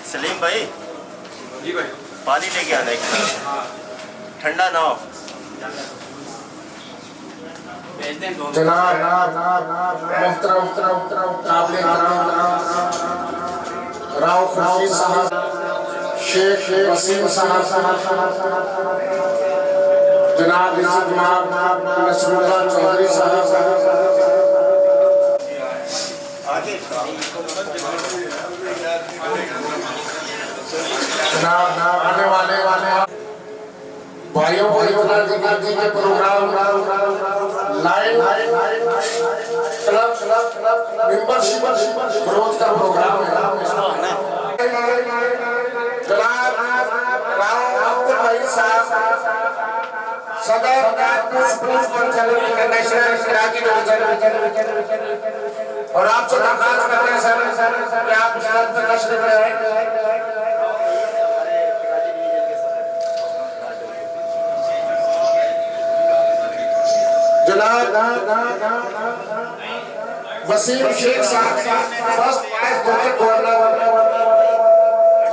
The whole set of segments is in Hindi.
सलीम भाई जी भाई पानी लेके आना एक ठंडा ना हो। राव खुर्शीद साहब, शेख वसीम साहब, जनाब नसरुल्लाह चौधरी साहब, जनाब आने वाले भाइयों जी के program line club membership growth का प्रोग्राम है। जनाब राव अब्दुल भाई साहब, सदर इंटरनेशनल कराची डिवीजन, और आपसे दरख्वास्त करते हैं सर कि आप इस पर तशरीफ लाएं। जनाब वसीम शेख साहब, first vice governor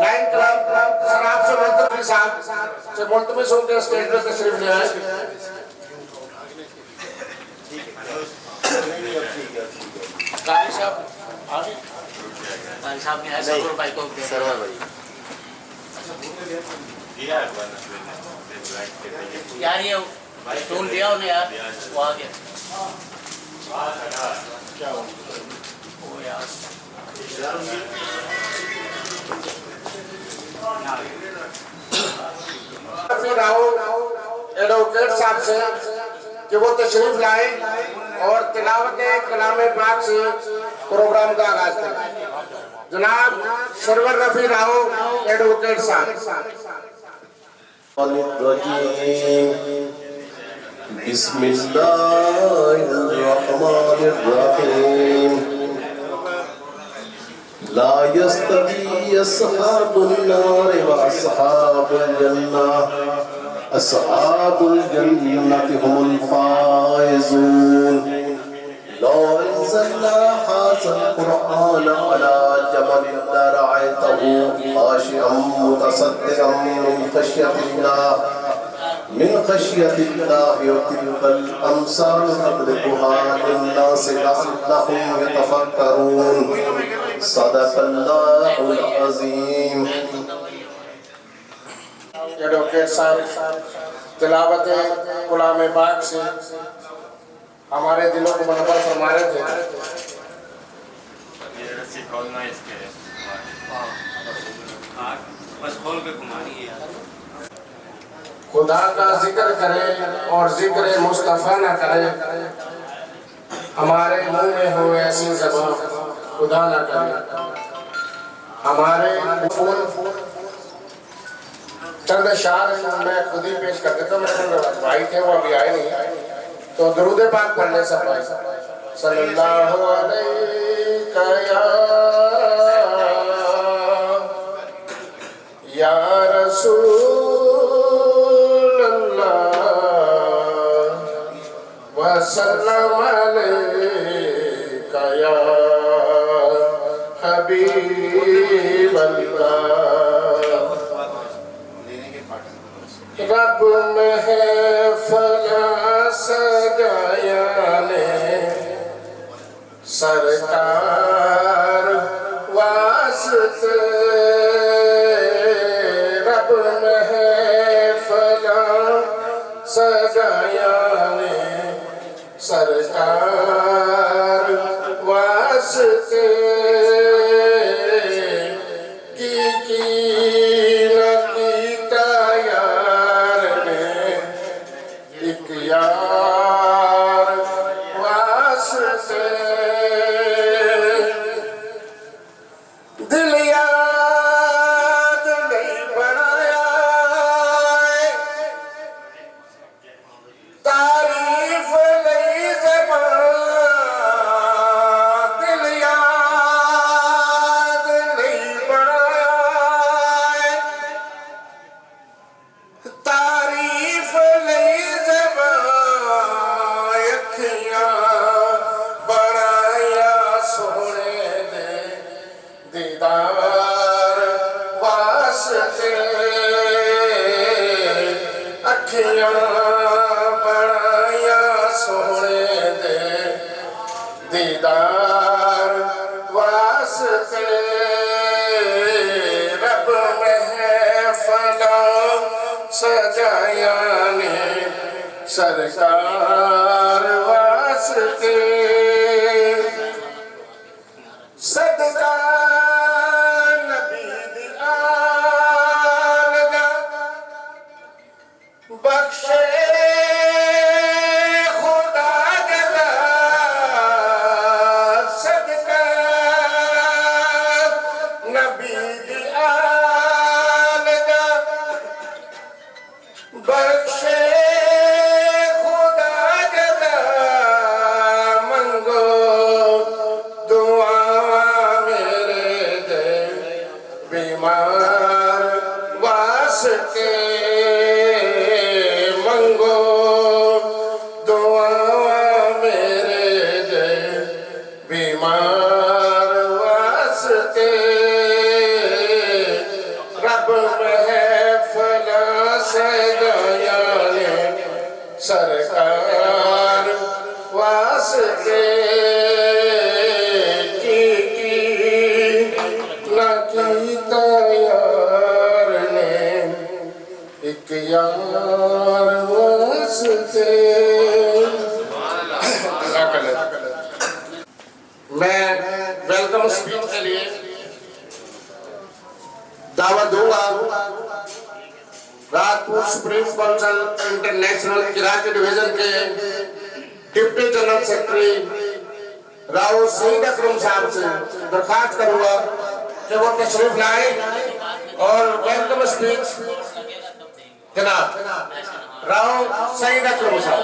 line club, sir आपसे मुल्तमिस साहब से मुल्तमिस होकर स्टेज पर तशरीफ ले आए। कारी साहब आगे, कारी साहब ने सरवर भाई को सरवर भाई यार ये टोल दिया उन्हें यार, वो आ गया क्या हो यार। एडवोकेट साहब से कि वो तशरीफ लाए और तिलावत कलाम पाक से प्रोग्राम का आगाज करें। जनाब सरवर रफी राव एडवोकेट साहब। बिस्मिल्लाहिर्रहमानिर्रहीम। ला यस्तवी अस्हाबुन नार व अस्हाबुल जन्नह, अस्हाबुल जन्नति हुमुल फाइजून। लौ अंज़लना हाज़ल क़ुरआन अला जबलिन लरअयतहु ख़ाशिअन मुतसद्दिअन मिन खशियतिल्लाहि व तिलकल अमसाल नदरिबुहा लिन्नासि लअल्लहुम यतफक्करून। सदक़ल्लाहुल अज़ीम। एडवोकेट साहब तिलावत कलाम पाक से हमारे दिलों को मुनव्वर फरमा रहे थे। बस खोल के घुमानी है। खुदा का जिक्र करे और जिक्र मुस्तफा न करे, हमारे मुंह में हो ऐसी ज़बान खुदा न करे। हमारे चंद शार मैं खुद ही पेश कर देता हूँ। मेरे भाई थे वो अभी आए नहीं, तो दरूद पाक पढ़ने सब भाई सल्लल्लाहु अलैहि या रसूल अल्लाह वसल्लम अलैका या हबीब अल्लाह। रब महफिल सजाया ने सरकार वास्ते, रब महफिल सजाया ने सरकार वास्ते, बनाया सोने दे दीदार वास्ते, रब महफिल सजाया ने सरकार वास्ते, सदका नबी दी आल दा बख्शे सरकार वास्ते की न कीता यार ने एक यार वास्ते। मैं वेलकम स्पीच के लिए दावत दूंगा Rajput supreme council international Karachi division के deputy general secretary Rao Saeed Akram साहब से दरखास्त करूंगा कि वो तशरीफ लाए और वेलकम स्पीच जनाब राव सईद अकरम साहब।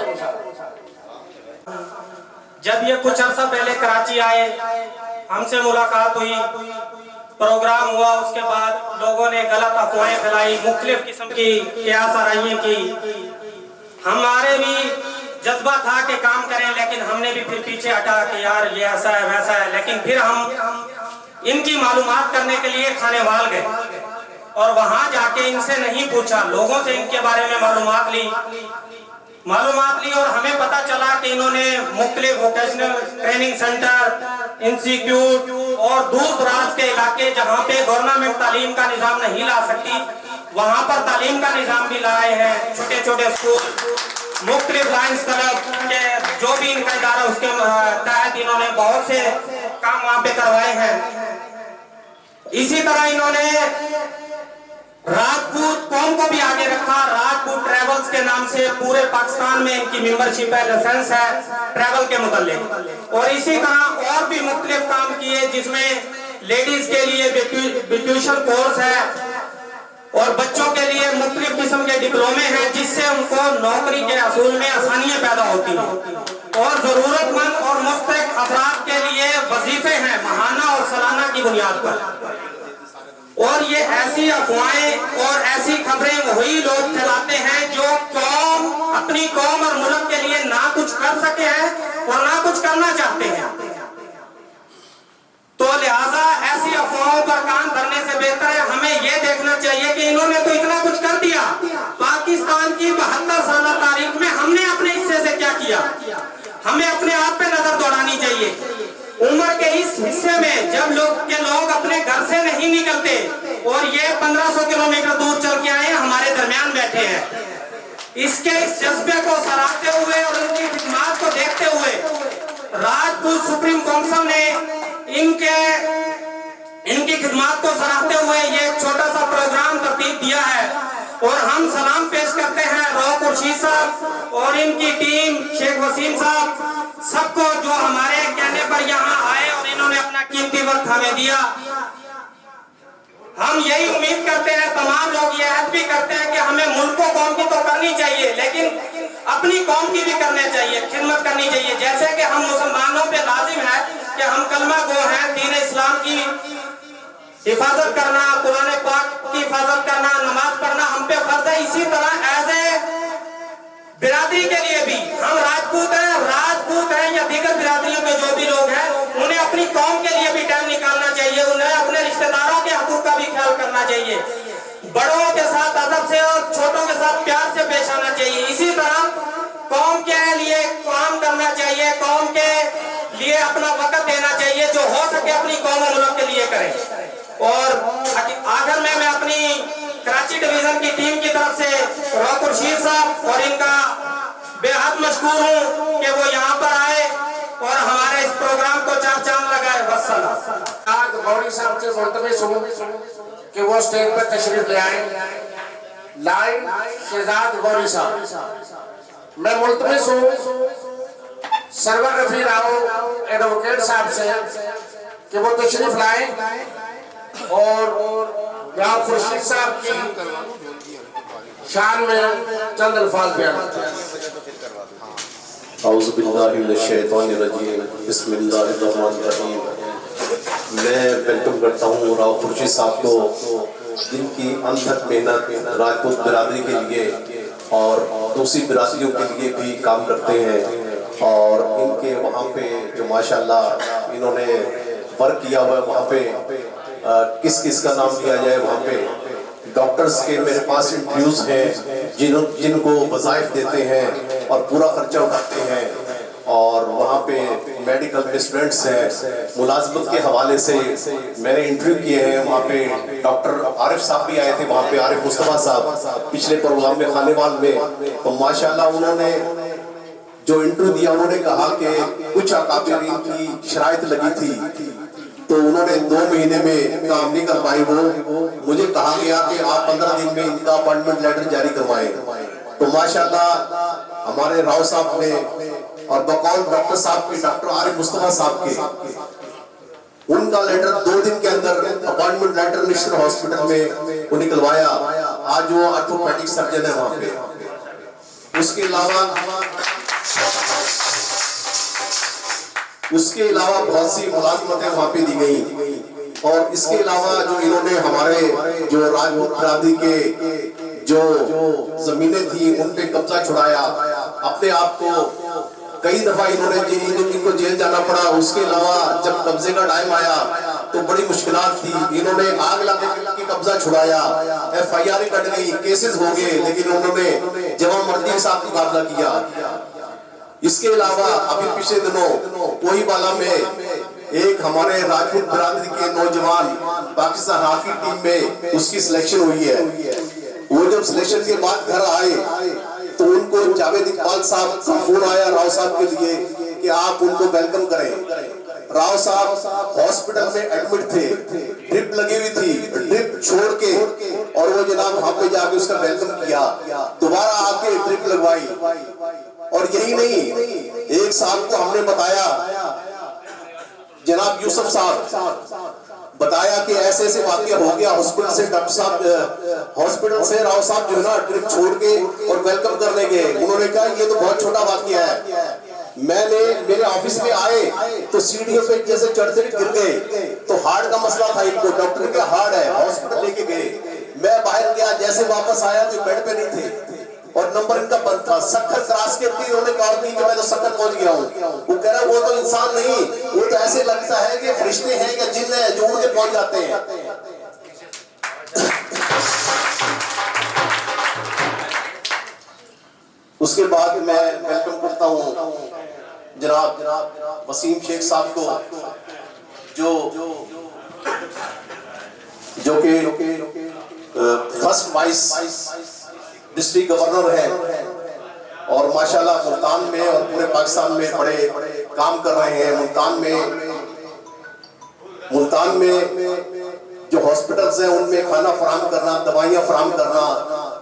जब ये कुछ अर्सा पहले कराची आए, हमसे मुलाकात हुई, प्रोग्राम हुआ, उसके बाद लोगों ने गलत अफवाहें फैलाई, मुख्तलिफ किस्म की कियास आराइयां की। हमारे भी जज्बा था कि काम करें, लेकिन हमने भी फिर पीछे हटा कि यार ये ऐसा है वैसा है। लेकिन फिर हम इनकी मालूमात करने के लिए खानेवाल गए और वहां जाके इनसे नहीं पूछा, लोगों से इनके बारे में मालूमात ली और हमें पता चला कि इन्होंने मुख्तलिफ वोकेशनल ट्रेनिंग सेंटर, इंस्टीट्यूट और दूर दराज के इलाके जहाँ पे गवर्नमेंट तालीम का निजाम नहीं ला सकती, वहाँ पर तालीम का निजाम भी लाए हैं। छोटे छोटे स्कूल, मुख्तलिफ लायंस क्लब के जो भी इनका इदारा उसके तहत इन्होंने बहुत से काम वहाँ पे करवाए हैं। इसी तरह इन्होंने राजपूत कौम को भी आगे रखा। राजपूत ट्रेवल्स के नाम से पूरे पाकिस्तान में इनकी मेंबरशिप है, लाइसेंस है ट्रैवल के मुतालिक। और इसी तरह और भी मुख्तलिफ काम किए, जिसमें लेडीज के लिए ब्यूटिशियन कोर्स है, और बच्चों के लिए मुख्तलिफ किस्म के डिप्लोमे हैं जिससे उनको नौकरी के असूल में आसानियां पैदा होती हैं और जरूरतमंद और मुस्तहिक अफराद के लिए वजीफे हैं माहाना और सालाना की बुनियाद पर। और ये ऐसी अफवाहें और ऐसी खबरें वही लोग फैलाते हैं जो अपनी कौम और मुल्क के लिए ना कुछ कर सके हैं और ना कुछ करना चाहते हैं। तो लिहाजा ऐसी अफवाहों पर काम करने से बेहतर है हमें यह देखना चाहिए कि इन्होंने तो इतना कुछ कर दिया, पाकिस्तान की 72 साल तारीख में हमने अपने हिस्से से क्या किया। हमें अपने आप पे नजर दौड़ानी चाहिए। उम्र के इस हिस्से में जब लोग अपने घर से नहीं निकलते और ये 1500 किलोमीटर दूर चल के आए हमारे दरमियान बैठे हैं, इसके इस जज्बे को सराहते हुए और उनकी खिदमत को देखते हुए राजपूत सुप्रीम काउंसिल ने इनकी खिदमत को सराहते हुए ये एक छोटा सा प्रोग्राम तरतीब दिया है और हम सलाम पेश करते हैं राव खुर्शीद साहब और इनकी टीम, शेख वसीम साहब, सबको जो हमारे कहने पर यहाँ आए और इन्होंने अपना कीमती वक्त हमें दिया। हम यही उम्मीद करते हैं, तमाम लोग ये अहद भी करते हैं कि हमें मुल्क कौम की तो करनी चाहिए लेकिन अपनी कौम की भी करनी चाहिए, खिदमत करनी चाहिए। जैसे कि हम मुसलमानों पे लाजिम है कि हम कलमा गो हैं, दीन इस्लाम की हिफाजत करना, कुरान पाक की हिफाजत करना, नमाज पढ़ना हम पे फर्ज है। इसी तरह एज ए बिरादरी के लिए भी हम राजपूत हैं या दीगर बिरादरियों के जो भी लोग हैं उन्हें अपनी कौम के लिए भी टाइम निकालना चाहिए, उन्हें अपने रिश्तेदारों के हकूक का भी ख्याल करना चाहिए, बड़ों के साथ अदब से और छोटों के साथ प्यार से पेश आना चाहिए। इसी तरह कौम के लिए काम करना चाहिए, कौम के लिए अपना वक्त देना चाहिए, जो हो सके अपनी कौम और मुल्क के लिए करें। और आखिर में मैं अपनी कराची डिवीजन की टीम की तरफ से राव खुर्शीद साहब और इनका बेहद मशकूर हूँ कि वो यहाँ पर आए और हमारे इस प्रोग्राम को चार चांद लगाए। वस्सलाम। गौरी साहब से मुल्तमिस हूँ कि वो स्टेज पर तशरीफ ले आए। लाइन शहजाद गौरी साहब। मैं मुल्तमिस हूँ सरवर रफी राव एडवोकेट साहब से कि वो तशरीफ लाए और राव खुर्शीद साहब की शान में चंद अल्फाज बयान औज़ु बिल्लाहि मिनश शैतानिर रजीम, बिस्मिल्लाहिर्रहमानिर्रहीम। मैं वेलकम करता हूँ राव खुर्शीद साहब को, जिनकी अनथक मेहनत राजपूत बिरादरी के लिए और दूसरी बिरादरियों के लिए भी काम करते हैं और इनके वहाँ पे जो माशाल्लाह इन्होंने वर्क किया हुआ है वहाँ पे किस किस का नाम लिया जाए, वहाँ पे डॉक्टर्स के मेरे पास इंटरव्यूज हैं जिनको वज़ाइफ देते हैं और पूरा खर्चा उठाते हैं और वहाँ पे मेडिकल स्टूडेंट्स हैं। मुलाजमत के हवाले से मैंने इंटरव्यू किए हैं, वहाँ पे डॉक्टर आरिफ साहब भी आए थे, वहाँ पे आरिफ मुस्तफा साहब पिछले प्रोग्राम में खानेवाल में, तो माशाल्लाह उन्होंने जो इंटरव्यू दिया उन्होंने कहा कि कुछ अकाबिरीन की शराइत लगी थी तो उन्होंने 2 महीने में काम नहीं कर पाए। वो मुझे कहा गया कि आप 15 दिन में इनका अपॉइंटमेंट लेटर जारी करवाएं। तो माशाल्लाह हमारे राव साहब ने और बकौल डॉक्टर साहब के, डॉक्टर आरिफ मुस्तफा साहब के, उनका लेटर 2 दिन के अंदर अपॉइंटमेंट लेटर नेशनल हॉस्पिटल में वो निकलवाया। आज वो ऑर्थोपेडिक सर्जन है वहाँ पे। उसके अलावा बहुत सी मुलाजमतें वहाँ पे दी गई और इसके अलावा जो इन्होंने हमारे जो राजपूत बिरादरी के जो जमीनें थी उन पे कब्जा छुड़ाया, अपने आप को कई दफा इनको जेल जाना पड़ा। उसके अलावा जब कब्जे का टाइम आया तो बड़ी मुश्किलात थी, इन्होंने आग लगा के कब्जा छुड़ाया, FIR कट गई, केसेस हो गए, लेकिन उन्होंने जवान मर्दी के साथ मुकाबला किया। इसके अलावा अभी पिछले दिनों कोईबाला में एक हमारे राजपूत बिरादरी के नौजवान पाकिस्तान हॉकी टीम में उसकी सिलेक्शन हुई है। वो जब सिलेक्शन के बाद घर आए तो उनको जावेद इकबाल साहब का फोन आया राव साहब के लिए कि आप उनको वेलकम करें। राव साहब हॉस्पिटल में एडमिट थे, ड्रिप लगी हुई थी, ड्रिप छोड़ के और वो जनाब वहां पे जाके उसका वेलकम किया, दोबारा आके ड्रिप लगवाई। और यही नहीं, एक साहब को हमने बताया, जनाब यूसुफ साहब बताया कि ऐसे ऐसे वाकया हो गया, हॉस्पिटल से डॉक्टर साहब, हॉस्पिटल से राव साहब जो है ना ट्रिप छोड़ के और वेलकम करने गए। उन्होंने कहा ये तो बहुत छोटा वाकया है। मैंने मेरे ऑफिस में आए तो सीढ़ियों पे जैसे चढ़ते गिर गए, तो हार्ट का मसला था इनको, डॉक्टर ने कहा हार्ट है, हॉस्पिटल लेके गए। मैं बाहर गया, जैसे वापस आया तो बेड पे नहीं थे और नंबर इनका बंद था। 70 क्रॉस के थी, उन्होंने कहा नहीं कि मैं तो 70 पहुंच गया हूँ। वो कह रहा वो तो इंसान नहीं, वो तो ऐसे लगता है कि फरिश्ते हैं या जिन्न है जो उड़ के पहुंच जाते हैं। उसके बाद मैं वेलकम करता हूँ जनाब वसीम शेख साहब को, जो कि फर्स्ट वाइस डिस्ट्रिक्ट गवर्नर है और माशाल्लाह मुल्तान में और पूरे पाकिस्तान में बड़े काम कर रहे हैं। मुल्तान में जो हॉस्पिटल्स हैं उनमें खाना फराहम करना, दवाइयाँ फराहम करना,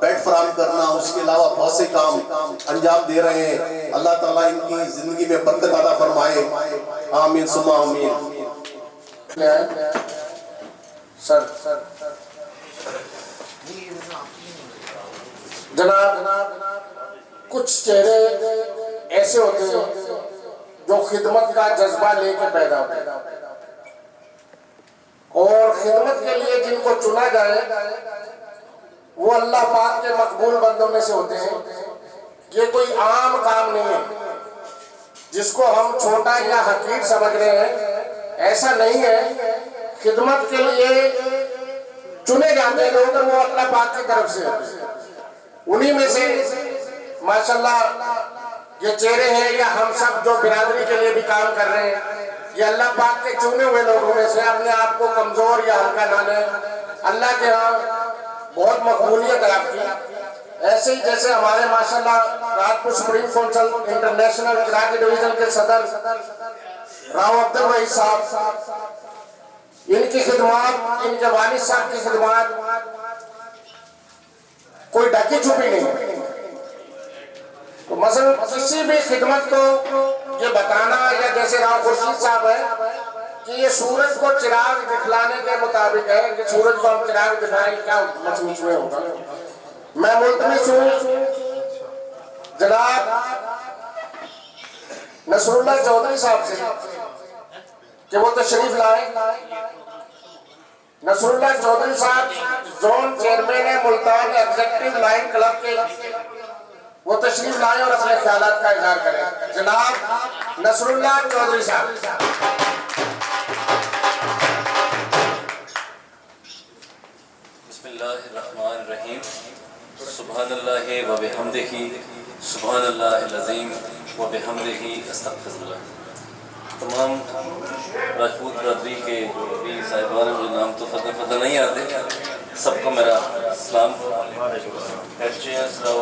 बेड फराहम करना, उसके अलावा बहुत से काम अंजाम दे रहे हैं। अल्लाह ताला इनकी जिंदगी में बरकत अता फरमाए, आमीन सुमा आमीन। सर जनाब, कुछ चेहरे ऐसे होते हैं जो खिदमत का जज्बा लेके पैदा होते हैं और खिदमत के लिए जिनको चुना जाए वो अल्लाह पाक के मकबूल बंदों में से होते हैं। ये कोई आम काम नहीं है जिसको हम छोटा या हकीर समझ रहे हैं, ऐसा नहीं है। खिदमत के लिए चुने जाते हैं लोग, वो अल्लाह पाक की तरफ से होते हैं। उन्हीं में से माशाल्लाह ये चेहरे हैं या हम सब जो बिरादरी के लिए भी काम कर रहे हैं, ये अल्लाह पाक के चुने हुए लोगों में से। अपने आप को कमजोर या हल्का ना लें, अल्लाह के यहाँ बहुत मकबूलियत है आपकी। ऐसे ही जैसे हमारे माशाल्लाह Rajpur supreme council international Karachi division के सदर राव अब्दुल वही साहब, इनकी खिदमत, इनके वालिद साहब की खिदमत कोई ढकी छुपी नहीं। तो मसलन किसी भी खिदमत को ये बताना, या जैसे राव खुर्शीद साहब है कि ये सूरज को चिराग दिखलाने के मुताबिक है कि सूरज को हम चिराग दिखाएं, क्या मसमूच में होगा। मैं मुल्तमिस हूँ जनाब नसरुल्लाह चौधरी साहब से कि वो तशरीफ लाए। नसरुल्लाह चौधरी साहब जोन चेयरमैन है मुल्तान एग्जीक्यूटिव लाइन क्लब के, वो तशरीफ लाए और अपने ख्यालात का इजहार करें। जनाब नसरुल्लाह चौधरी साहब। बिस्मिल्लाहिर्रहमानिर्रहीम। सुब्हानल्लाहि व बिहम्दिही, सुब्हानल्लाहिल अज़ीम व बिहम्दिही अस्तगफिरुल्लाह। तमाम राजपूत बरादरी के जो भी साहिबान मुझे नाम तो फजल नहीं आते, सबको मेरा सलाम। HJS राव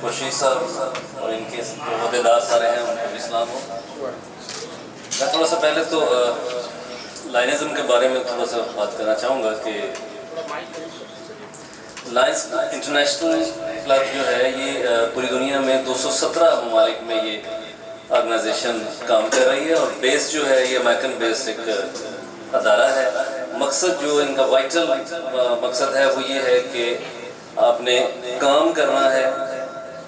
खुर्शीद साहब और इनके अहदेदार सारे हैं, उनको भी सलाम हो। मैं थोड़ा सा पहले तो लायनिज़म के बारे में थोड़ा सा बात करना चाहूँगा कि लायंस इंटरनेशनल क्लब जो है ये पूरी दुनिया में 217 ममालिक में ये ऑर्गेनाइजेशन काम कर रही है और बेस जो है ये अमेरिकन बेस्ड एक अदारा है। मकसद जो इनका वाइटल मकसद है वो ये है कि आपने काम करना है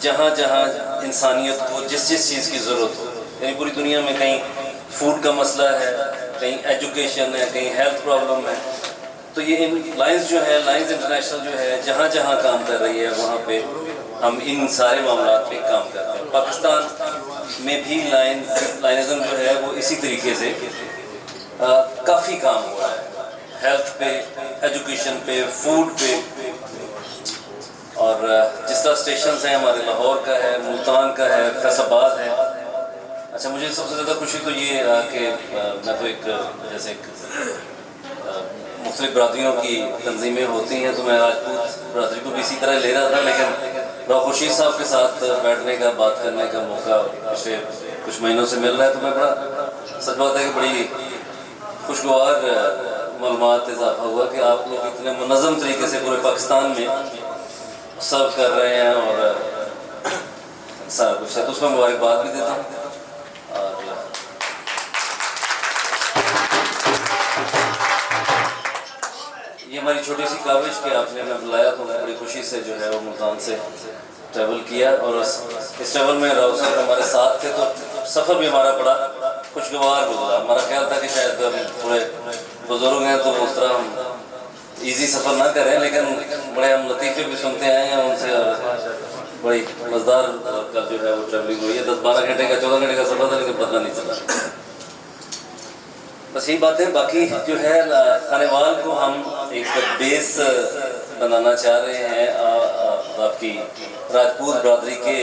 जहाँ जहाँ इंसानियत को जिस जिस चीज़ की ज़रूरत हो। यानी पूरी दुनिया में कहीं फूड का मसला है, कहीं एजुकेशन है, कहीं हेल्थ प्रॉब्लम है, तो ये इन लाइंस जो है, लाइंस इंटरनेशनल जो है जहाँ जहाँ काम कर रही है वहाँ पे हम इन सारे मामलों पे काम करते हैं। पाकिस्तान में भी लाइनिज़म जो है वो इसी तरीके से काफ़ी काम हो रहा है, हेल्थ पे, एजुकेशन पे, फूड पे। और जिस तरह स्टेशंस हैं हमारे, लाहौर का है, मुल्तान का है, फैसलाबाद है। अच्छा, मुझे सबसे ज़्यादा खुशी तो ये कि मैं तो एक जैसे एक मुख्तलिफ बरादरियों की तंजीमें होती हैं तो मैं राजपूत बरादरी को भी इसी तरह ले रहा था, लेकिन राव खुर्शीद साहब के साथ बैठने का, बात करने का मौका पिछले कुछ महीनों से मिल रहा है, तो मैं बड़ा सच बात है कि बड़ी खुशगवार मालूमात इजाफा हुआ कि आप लोग इतने मुनज़्ज़म तरीके से पूरे पाकिस्तान में सर्व कर रहे हैं और सारा कुछ है, तो उसमें मुबारकबाद भी देता हूँ। और हमारी छोटी सी काविश कि आपने हमें बुलाया तो बड़ी खुशी से जो है वो मुल्तान से ट्रैवल किया और इस ट्रैवल में राव साहब हमारे साथ थे तो सफ़र भी हमारा बड़ा खुशगवार गुजरा। हमारा ख्याल था कि शायद हम थोड़े बुजुर्ग हैं तो उस तरह हम ईजी सफ़र ना करें, लेकिन बड़े हम लतीफ़े भी सुनते आए हैं उनसे और बड़ी मज़ेदार का जो है वो ट्रैवलिंग हुई है। 10-12 घंटे का 14 घंटे का सफ़र था, लेकिन पता नहीं चला। बस यही बात है। बाकी जो है खानेवाल को हम एक बेस बनाना चाह रहे हैं आपकी राजपूत बरादरी के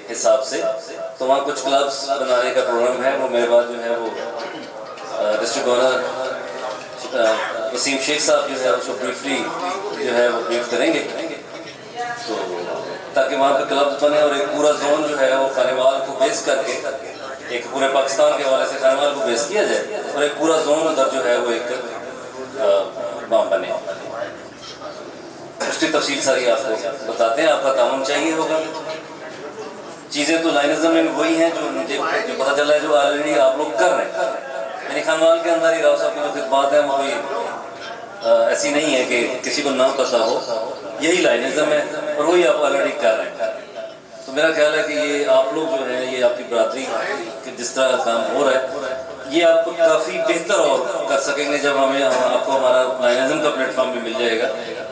हिसाब से, तो वहाँ कुछ क्लब्स बनाने का प्रोग्राम है। वो मेरे बाद जो है वो डिस्ट्रिक्ट गवर्नर वसीम शेख साहब जो है उसको ब्रीफली जो है वो ब्रीफ करेंगे, तो ताकि वहाँ पे क्लब्स बने और एक पूरा जोन जो है वो खानेवाल को बेस करके एक पूरे पाकिस्तान के हवाले से खानेवाल को बेस किया जाए और एक पूरा जोन उधर जो है वो एक वहाँ बने। उसकी तफसील सारी आपको बताते हैं। आपका ताउन चाहिए होगा। चीज़ें तो लाइनिज़म में वही हैं जो मुझे जो पता चला है जो ऑलरेडी आप लोग कर रहे हैं। यानी खानवाल के अंदर ही राव साहब की जो खिदमत है वो कोई ऐसी नहीं है कि किसी को ना पता हो, यही लाइनिज़म है और वही आप ऑलरेडी कर रहे हैं। तो मेरा ख्याल है कि ये आप लोग जो है ये आपकी बरादरी के जिस तरह का काम हो रहा है ये आपको काफ़ी बेहतर और कर सकेंगे जब हमें आपको हमारा लाइनिज़म का प्लेटफॉर्म भी मिल जाएगा।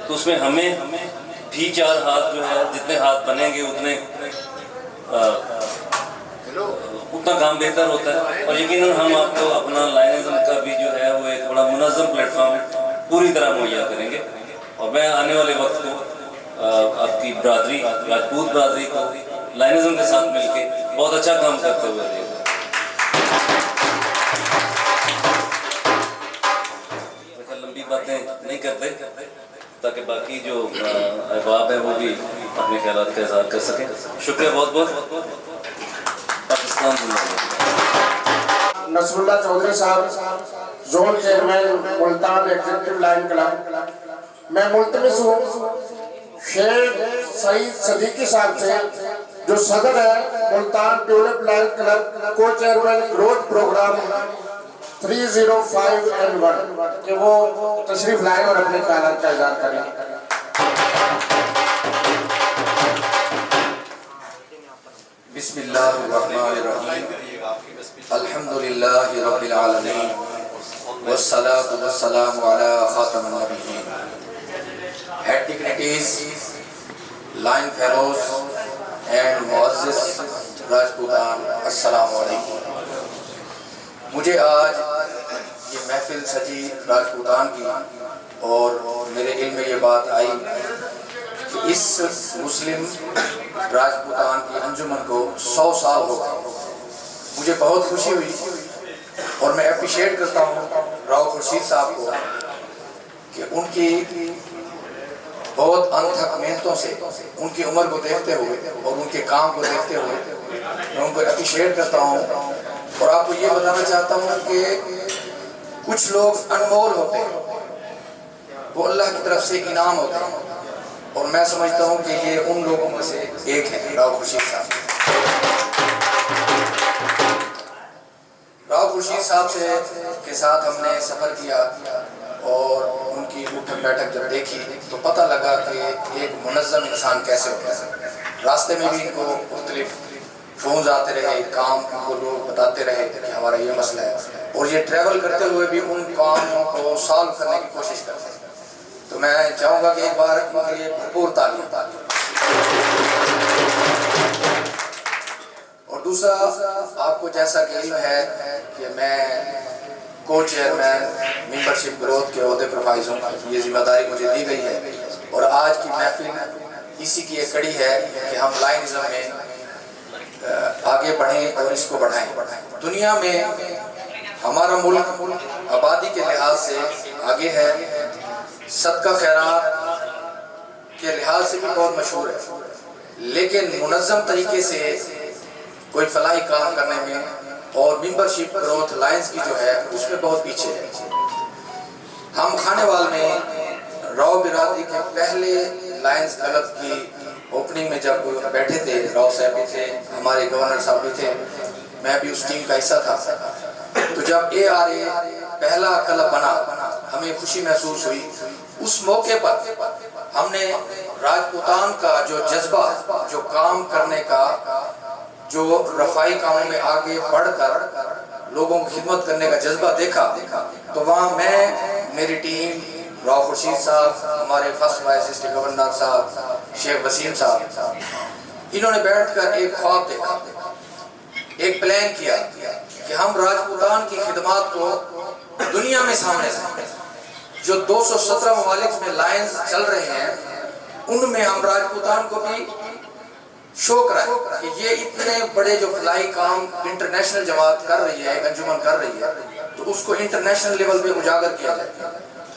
तो उसमें हमें भी 4 हाथ जो है जितने हाथ बनेंगे उतने उतना काम बेहतर होता है और यकीनन हम आपको अपना लाइनिज़म का भी जो है वो एक बड़ा मुनज़्ज़म प्लेटफॉर्म पूरी तरह मुहैया करेंगे। और मैं आने वाले वक्त को आपकी बरादरी राजपूत बरादरी को लाइनिज़म के साथ मिलके बहुत अच्छा काम करते हुए देखूँ। लंबी बातें नहीं करते ताकि बाकी जो अहबाब हैं वो भी अपने ख्यालात का इज़हार कर सकें। शुक्रिया बहुत बहुत। पाकिस्तान नसरुल्लाह चौधरी साहब, zone chairman Multan executive line club. मैं मुल्तमिस हूँ शेख सईद सदीकी साहब से जो सदर है मुल्तान ट्यूलिप लाइन क्लब, को चेयरमैन ग्रोथ प्रोग्राम 305N1 कि वो तशरीफ लाए और अपने ख्यालात का इज़हार करें। बिस्मिल्लाहिर्रहमानिर्रहीम, अल्हम्दुलिल्लाहि रब्बिल आलमीन, वस्सलातु वस्सलामु अला खातमिन नबिय्यीन। Head dignitaries, line fellows and मुअज़्ज़िज़ राजपूतान, अस्सलामु अलैकुम। मुझे आज ये महफिल सजी राजपूतान की और मेरे इल्म में ये बात आई कि इस मुस्लिम राजपूतान की अंजुमन को 100 साल हो गए। मुझे बहुत खुशी हुई और मैं अप्रिशिएट करता हूँ राव खुर्शीद साहब को कि उनकी बहुत अनथक मेहनतों से उनकी उम्र को देखते हुए और उनके काम को देखते हुए मैं उनको अप्रिशिएट करता हूँ। और आपको ये बताना चाहता हूँ कि कुछ लोग अनमोल होते हैं, वो अल्लाह की तरफ से इनाम होते हैं और मैं समझता हूँ कि ये उन लोगों में से एक है राव खुर्शीद साहब। राव खुर्शीद साहब के साथ हमने सफ़र किया और उनकी उठक बैठक जब देखी तो पता लगा कि एक मुनज़्ज़म इंसान कैसे होता है। रास्ते में भी इनको मुख्तलिफ फ़ोन आते रहे, काम को लोग बताते रहे कि हमारा ये मसला है और ये ट्रैवल करते हुए भी उन कामों को सॉल्व करने की कोशिश करते हैं। तो मैं चाहूँगा कि एक बार उनके लिए भरपूर तालियां। और दूसरा, आपको जैसा कि इल्म है कि मैं को चेयरमैन मेंबरशिप ग्रोथ के ओहदे पर फाइज हूँ, ये जिम्मेदारी मुझे दी गई है और आज की महफिल इसी की एक कड़ी है कि हम लाइनिज़म में आगे बढ़ें और इसको बढ़ाएं। दुनिया में हमारा मुल्क आबादी के लिहाज से आगे है, सदका खैरात के लिहाज से भी बहुत मशहूर है, लेकिन मुनज़्ज़म तरीके से कोई फलाही काम करने में और मेंबरशिप ग्रोथ लाइन्स की जो है उसमें बहुत पीछे है। हम खानेवाल में राव बिरादरी के पहले लाइन्स क्लब की ओपनिंग में जब बैठे थे, राव साहब भी थे, हमारे गवर्नर साहब भी थे, मैं भी उस टीम का हिस्सा था। तो जब ARA पहला क्लब बना हमें खुशी महसूस हुई उस मौके पर हमने राजपूतान का जो जज्बा, जो काम करने का, जो रफाई कामों में आगे बढ़कर लोगों की खिदमत करने का जज्बा देखा, तो वहाँ मैं, मेरी टीम, राव खुर्शीद साहब, हमारे फर्स्ट वाइस डिस्ट्रिक्ट गवर्नर साहब शेख वसीम साहब, इन्होंने बैठकर एक ख्वाब देखा, एक प्लान किया कि हम राजपूतान की खिदमत को दुनिया में सामने लाएं। जो 217 ममालिक में लाइन्स चल रहे हैं, उनमें हम राजपूतान को भी शो कराएं कि ये इतने बड़े जो फलाई काम इंटरनेशनल जमात कर रही है, अंजुमन कर रही है, तो उसको इंटरनेशनल लेवल पे उजागर किया जाए।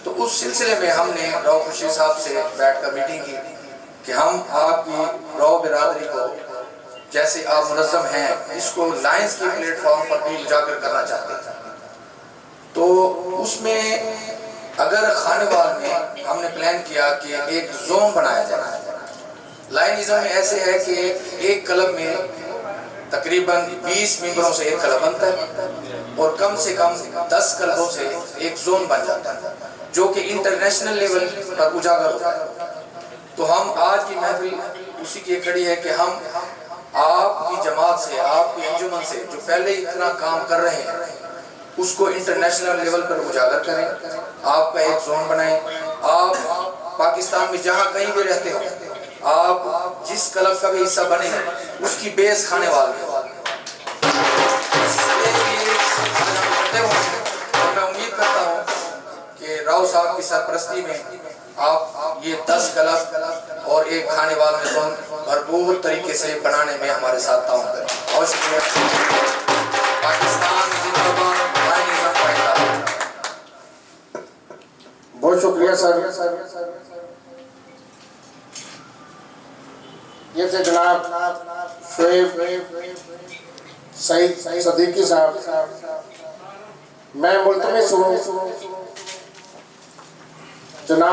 तो उस सिलसिले में हमने राव खुर्शीद साहब से बैठकर मीटिंग की कि हम आपकी राव बिरादरी को, जैसे आप मुनज़्ज़म हैं, इसको लाइन्स के प्लेटफॉर्म पर भी उजागर करना चाहते हैं। तो उसमें अगर खानेवाल में हमने प्लान किया कि एक जोन बनाया जाए। लाइनिज़्म में ऐसे है कि एक क्लब में तकरीबन 20 मेंबरों से एक क्लब बनता है और कम से कम 10 क्लबों से एक जोन बन जाता है, जो कि इंटरनेशनल लेवल पर उजागर होता है। तो हम आज की महफिल उसी की खड़ी है कि हम आपकी जमात से, आपकी अंजुमन से, जो पहले इतना काम कर रहे हैं, उसको इंटरनेशनल लेवल पर उजागर करें। आपका एक जोन बनाएं। आप पाकिस्तान में जहाँ कहीं भी रहते हो, आप जिस क्लब का भी हिस्सा बने, उसकी बेस खानेवाल में। और मैं उम्मीद करता हूँ कि राव साहब की सरपरस्ती में आप ये 10 क्लब और एक खानेवाल में जोन भरपूर तरीके से बनाने में हमारे साथ ताउन करें। बहुत शुक्रिया। पाकिस्तान जिंदाबाद। बहुत शुक्रिया सर। ये थे जनाब शोएब सईद सदीकी साहब। मैं मुल्तमिस हूँ जनाब